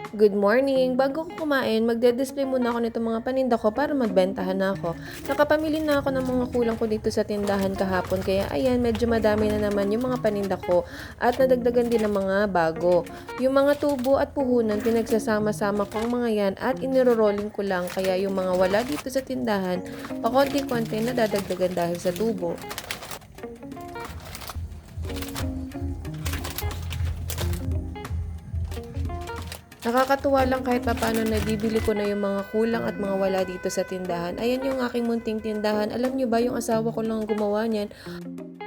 Good morning! Bago ko kumain, magde-display muna ako nitong mga paninda ko para magbentahan na ako. Nakapamili na ako ng mga kulang ko dito sa tindahan kahapon, kaya ayan, medyo madami na naman yung mga paninda ko at nadagdagan din ng mga bago. Yung mga tubo at puhunan, pinagsasama-sama ko ang mga yan at inirorolling ko lang, kaya yung mga wala dito sa tindahan, pakonti-konti na dadagdagan dahil sa tubo. Nakakatuwa lang kahit papaano nabibili ko na yung mga kulang at mga wala dito sa tindahan. Ayan yung aking munting tindahan. Alam nyo ba, yung asawa ko lang ang gumawa niyan.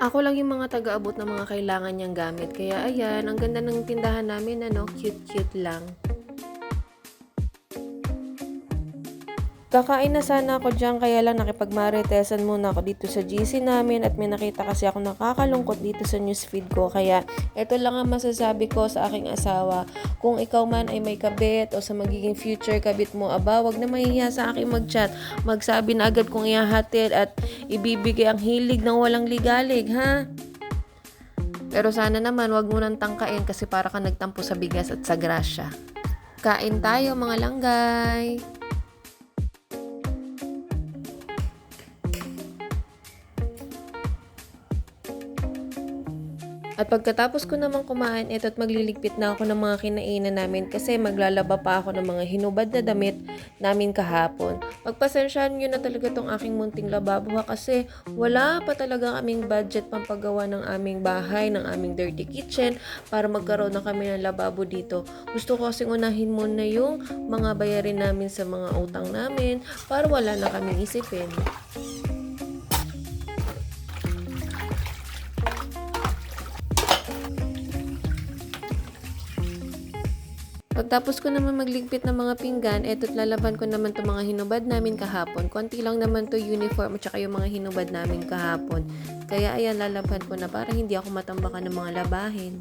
Ako lang yung mga taga-abot ng mga kailangan niyang gamit. Kaya ayan, ang ganda ng tindahan namin, ano, cute-cute lang. Kakain na sana ako dyan, kaya lang nakipagmaritesan muna ako dito sa GC namin at may nakita kasi ako nakakalungkot dito sa newsfeed ko. Kaya ito lang ang masasabi ko sa aking asawa. Kung ikaw man ay may kabit o sa magiging future kabit mo, aba, wag na mahihiya sa aking mag-chat. Magsabi na agad kung ihahatid at ibibigay ang hilig ng walang ligalig, ha? Pero sana naman wag mo nang tangkain kasi para ka nagtampo sa bigas at sa grasya. Kain tayo mga langgay! At pagkatapos ko naman kumain, ito't magliligpit na ako ng mga kinainan namin kasi maglalaba pa ako ng mga hinubad na damit namin kahapon. Pagpasensyahan nyo na talaga tong aking munting lababo kasi wala pa talaga kaming budget pampagawa ng aming bahay, ng aming dirty kitchen para magkaroon na kami ng lababo dito. Gusto ko kasing unahin muna yung mga bayarin namin sa mga utang namin para wala na kaming isipin. Pagtapos ko naman magligpit ng mga pinggan, eto't lalaban ko naman itong mga hinubad namin kahapon. Konti lang naman to uniform at saka yung mga hinubad namin kahapon. Kaya ayan, lalaban ko na para hindi ako matambakan ng mga labahin.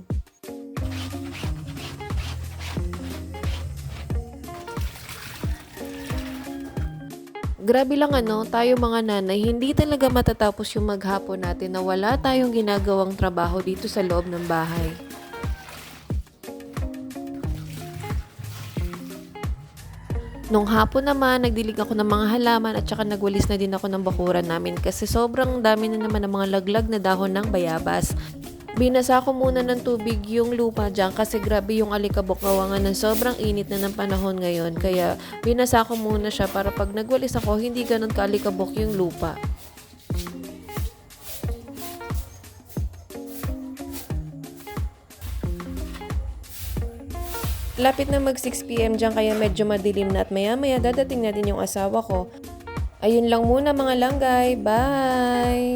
Grabe lang tayo mga nanay, hindi talaga matatapos yung maghapon natin na wala tayong ginagawang trabaho dito sa loob ng bahay. Nung hapon naman, nagdilig ako ng mga halaman at saka nagwalis na din ako ng bakuran namin kasi sobrang dami na naman ng mga laglag na dahon ng bayabas. Binasa ko muna ng tubig yung lupa dyan kasi grabe yung alikabok gawa ng sobrang init na ng panahon ngayon. Kaya binasa ko muna siya para pag nagwalis ako, hindi ganun kaalikabok yung lupa. Lapit na mag 6 PM dyan kaya medyo madilim na at maya maya dadating na din yung asawa ko. Ayun lang muna mga langgay. Bye!